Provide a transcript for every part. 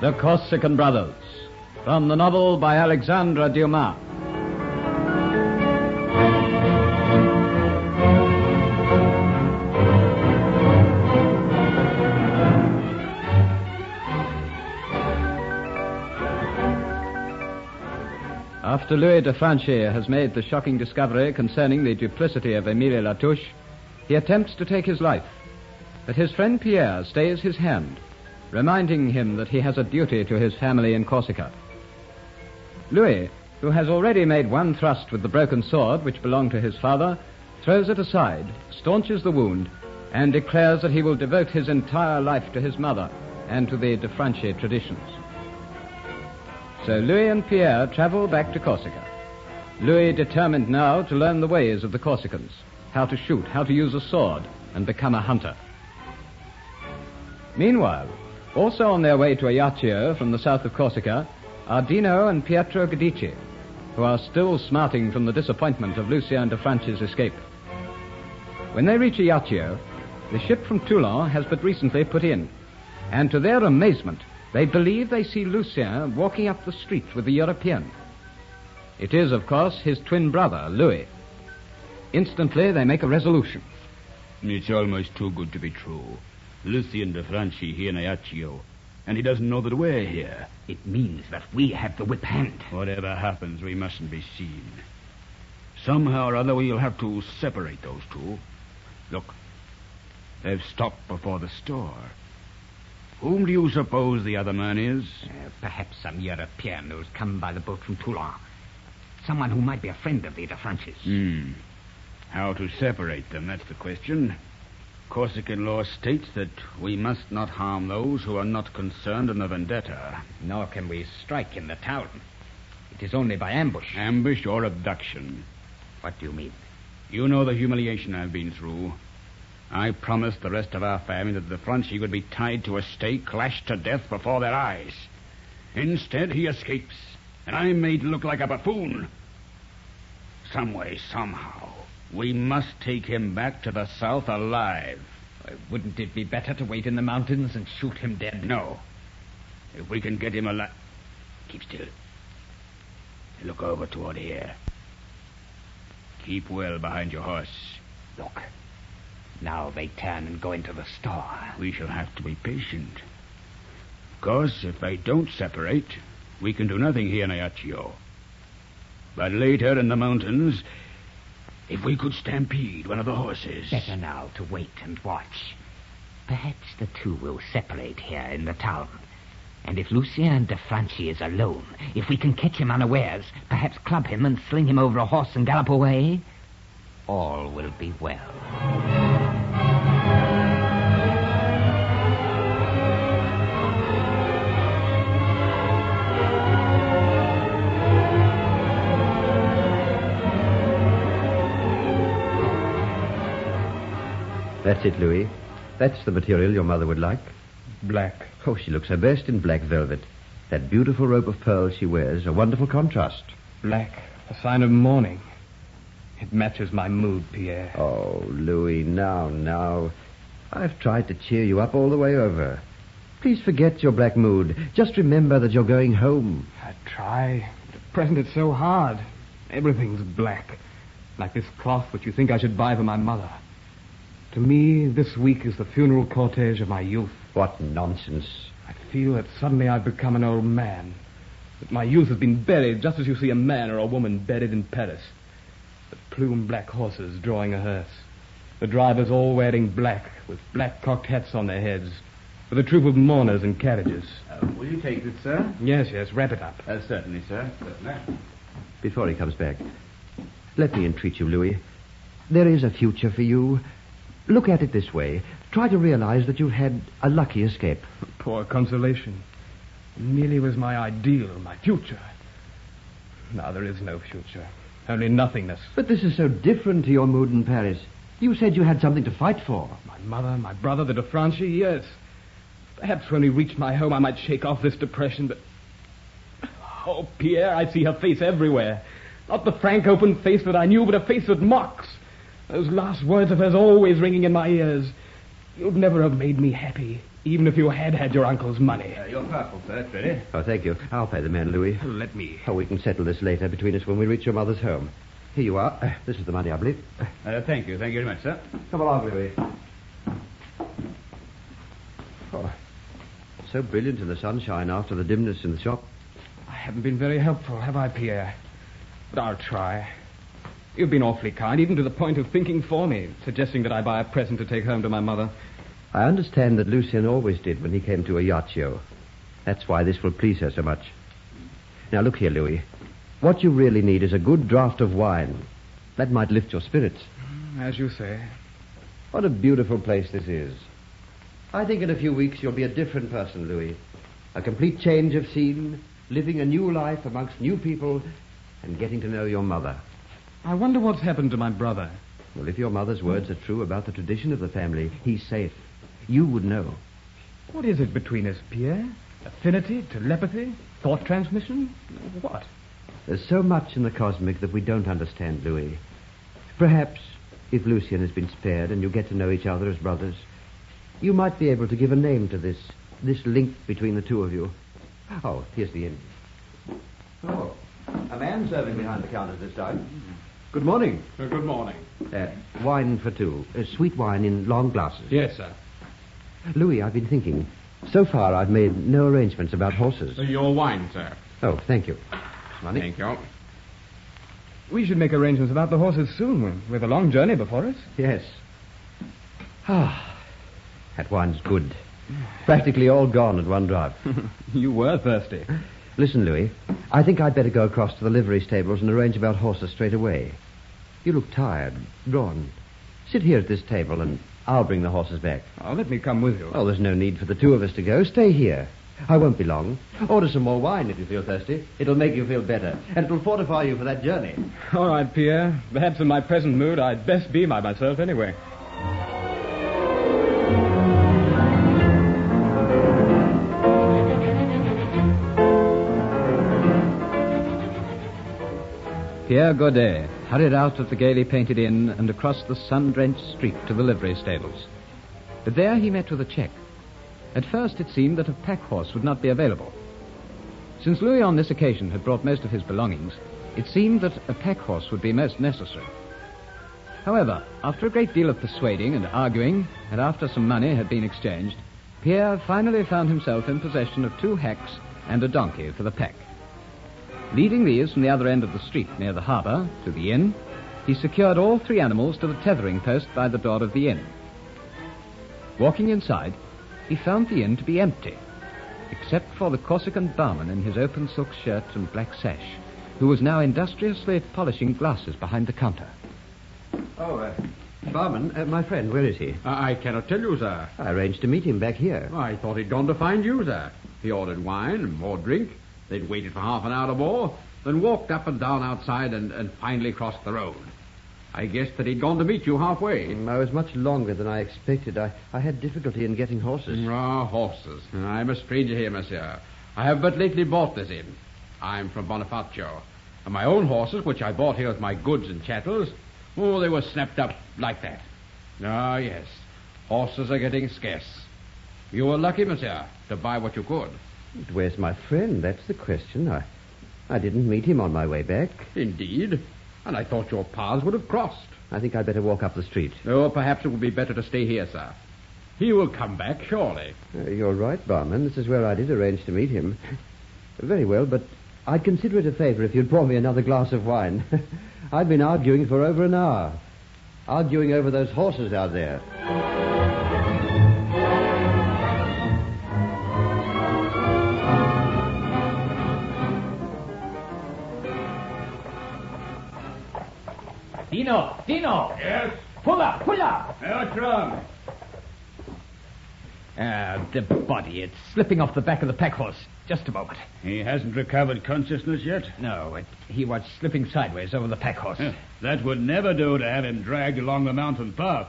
The Corsican Brothers, from the novel by Alexandre Dumas. After Louis de Franchi has made the shocking discovery concerning the duplicity of Émile Latouche, he attempts to take his life. But his friend Pierre stays his hand, reminding him that he has a duty to his family in Corsica. Louis, who has already made one thrust with the broken sword which belonged to his father, throws it aside, staunches the wound, and declares that he will devote his entire life to his mother and to the de Franchi traditions. So Louis and Pierre travel back to Corsica. Louis determined now to learn the ways of the Corsicans, how to shoot, how to use a sword, and become a hunter. Meanwhile, also on their way to Ajaccio from the south of Corsica, are Dino and Pietro Guidici, who are still smarting from the disappointment of Lucien de Franchi's escape. When they reach Ajaccio, the ship from Toulon has but recently put in, and to their amazement, they believe they see Lucien walking up the street with the European. It is, of course, his twin brother, Louis. Instantly, they make a resolution. It's almost too good to be true. Lucien de Franchi here in Ajaccio, and he doesn't know that we're here. It means that we have the whip hand. Whatever happens, we mustn't be seen. Somehow or other, we'll have to separate those two. Look, they've stopped before the store. Whom do you suppose the other man is? Perhaps some European who's come by the boat from Toulon. Someone who might be a friend of the de Franchis. How to separate them, that's the question. Corsican law states that we must not harm those who are not concerned in the vendetta. Nor can we strike in the town. It is only by ambush. Ambush or abduction. What do you mean? You know the humiliation I've been through. I promised the rest of our family that the Franchi would be tied to a stake, lashed to death before their eyes. Instead, he escapes, and I'm made to look like a buffoon. Some way, somehow, we must take him back to the south alive. Wouldn't it be better to wait in the mountains and shoot him dead? No. If we can get him alive... Keep still. Look over toward here. Keep well behind your horse. Look. Now they turn and go into the store. We shall have to be patient. Of course, if they don't separate, we can do nothing here in Ajaccio. But later in the mountains, if we could stampede one of the horses... Better now to wait and watch. Perhaps the two will separate here in the town. And if Lucien de Franchi is alone, if we can catch him unawares, perhaps club him and sling him over a horse and gallop away, all will be well. That's it, Louis. That's the material your mother would like. Black. Oh, she looks her best in black velvet. That beautiful rope of pearls she wears, a wonderful contrast. Black, a sign of mourning. It matches my mood, Pierre. Oh, Louis, now. I've tried to cheer you up all the way over. Please forget your black mood. Just remember that you're going home. I try. But at present it's so hard. Everything's black. Like this cloth which you think I should buy for my mother. To me, this week is the funeral cortege of my youth. What nonsense. I feel that suddenly I've become an old man. That my youth has been buried just as you see a man or a woman buried in Paris. The plumed black horses drawing a hearse. The drivers all wearing black, with black cocked hats on their heads. With a troop of mourners in carriages. Will you take this, sir? Yes, wrap it up. Certainly, sir. Certainly. Before he comes back, let me entreat you, Louis. There is a future for you. Look at it this way. Try to realize that you've had a lucky escape. Poor consolation. Merely was my ideal, my future. Now there is no future. Only nothingness. But this is so different to your mood in Paris. You said you had something to fight for. My mother, my brother, the de Franchi, yes. Perhaps when we reach my home I might shake off this depression, but... Oh, Pierre, I see her face everywhere. Not the frank, open face that I knew, but a face that mocks. Those last words of hers always ringing in my ears. You'd never have made me happy, even if you had your uncle's money. Your parcel, sir. It's ready. Oh, thank you. I'll pay the man, Louis. Let me. Oh, we can settle this later between us when we reach your mother's home. Here you are. This is the money, I believe. Thank you. Thank you very much, sir. Come along, Louis. Oh, so brilliant in the sunshine after the dimness in the shop. I haven't been very helpful, have I, Pierre? But I'll try. You've been awfully kind, even to the point of thinking for me, suggesting that I buy a present to take home to my mother. I understand that Lucien always did when he came to a yacht show. That's why this will please her so much. Now, look here, Louis. What you really need is a good draught of wine. That might lift your spirits. As you say. What a beautiful place this is. I think in a few weeks you'll be a different person, Louis. A complete change of scene, living a new life amongst new people, and getting to know your mother. I wonder what's happened to my brother. Well, if your mother's words are true about the tradition of the family, he's safe. You would know. What is it between us, Pierre? Affinity, telepathy, thought transmission? What? There's so much in the cosmic that we don't understand, Louis. Perhaps, if Lucien has been spared and you get to know each other as brothers, you might be able to give a name to this link between the two of you. Oh, here's the inn. Oh, a man serving behind the counter this time. Good morning. Good morning. Wine for two. Sweet wine in long glasses. Yes, sir. Louis, I've been thinking. So far, I've made no arrangements about horses. Your wine, sir. Oh, thank you. Money? Thank you. We should make arrangements about the horses soon. We've a long journey before us. Yes. Ah, that wine's good. Practically all gone at one draught. You were thirsty. Listen, Louis, I think I'd better go across to the livery stables and arrange about horses straight away. You look tired, drawn. Sit here at this table and I'll bring the horses back. Oh, let me come with you. Oh, there's no need for the two of us to go. Stay here. I won't be long. Order some more wine if you feel thirsty. It'll make you feel better, and it'll fortify you for that journey. All right, Pierre. Perhaps in my present mood, I'd best be by myself anyway. Pierre Godet hurried out of the gaily painted inn and across the sun-drenched street to the livery stables. But there he met with a check. At first it seemed that a pack horse would not be available. Since Louis on this occasion had brought most of his belongings, it seemed that a pack horse would be most necessary. However, after a great deal of persuading and arguing, and after some money had been exchanged, Pierre finally found himself in possession of 2 hacks and a donkey for the pack. Leading these from the other end of the street near the harbour to the inn, he secured all 3 animals to the tethering post by the door of the inn. Walking inside, he found the inn to be empty, except for the Corsican barman in his open silk shirt and black sash, who was now industriously polishing glasses behind the counter. Oh, barman, my friend, where is he? I cannot tell you, sir. I arranged to meet him back here. I thought he'd gone to find you, sir. He ordered wine and more drink. They'd waited for half an hour or more, then walked up and down outside and finally crossed the road. I guessed that he'd gone to meet you halfway. I was much longer than I expected. I had difficulty in getting horses. Horses. I'm a stranger here, monsieur. I have but lately bought this inn. I'm from Bonifacio. And my own horses, which I bought here with my goods and chattels, they were snapped up like that. Ah, yes. Horses are getting scarce. You were lucky, monsieur, to buy what you could. But where's my friend? That's the question. I didn't meet him on my way back. Indeed. And I thought your paths would have crossed. I think I'd better walk up the street. Oh, perhaps it would be better to stay here, sir. He will come back, surely. You're right, barman. This is where I did arrange to meet him. Very well, but I'd consider it a favor if you'd pour me another glass of wine. I've been arguing for over an hour. Arguing over those horses out there. Dino! Yes? Pull up! What's wrong? The body. It's slipping off the back of the pack horse. Just a moment. He hasn't recovered consciousness yet? No, he was slipping sideways over the pack horse. That would never do to have him dragged along the mountain path.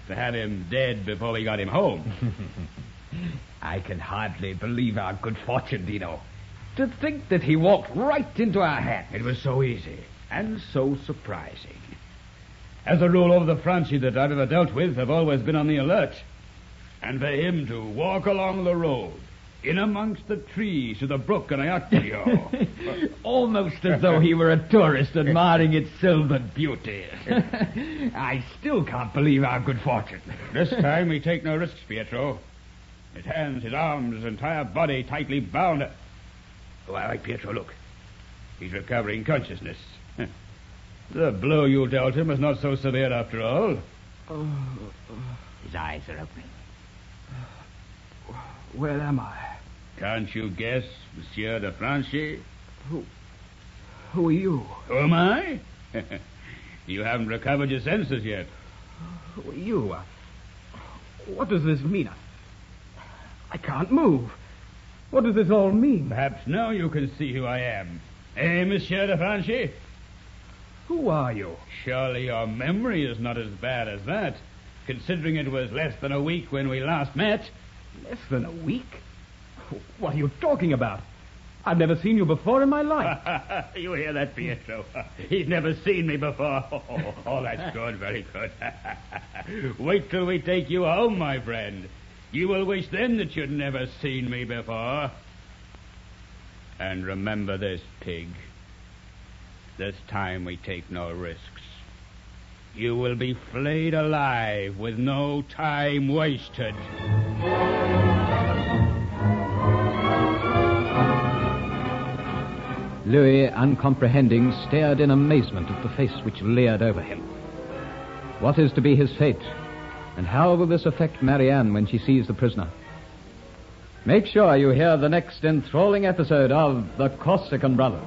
To have him dead before we got him home. I can hardly believe our good fortune, Dino. To think that he walked right into our hands. It was so easy and so surprising. As a rule, all the Franchi that I've ever dealt with have always been on the alert. and for him to walk along the road, in amongst the trees to the brook in Ayotio. Almost as though he were a tourist admiring its silvered beauty. I still can't believe our good fortune. This time we take no risks, Pietro. His hands, his arms, his entire body tightly bound. Oh, all right, Pietro, look. He's recovering consciousness. The blow you dealt him was not so severe after all. His eyes are opening. Where am I? Can't you guess, Monsieur de Franchi? Who are you? Who am I? You haven't recovered your senses yet. Who are you? What does this mean? I can't move. What does this all mean? Perhaps now you can see who I am. Eh, Monsieur de Franchi? Who are you? Surely your memory is not as bad as that, considering it was less than a week when we last met. Less than a week? What are you talking about? I've never seen you before in my life. You hear that, Pietro? He's never seen me before. Oh, that's good, very good. Wait till we take you home, my friend. You will wish then that you'd never seen me before. And remember this, pig. This time we take no risks. You will be flayed alive with no time wasted. Louis, uncomprehending, stared in amazement at the face which leered over him. What is to be his fate? And how will this affect Marianne when she sees the prisoner? Make sure you hear the next enthralling episode of The Corsican Brothers.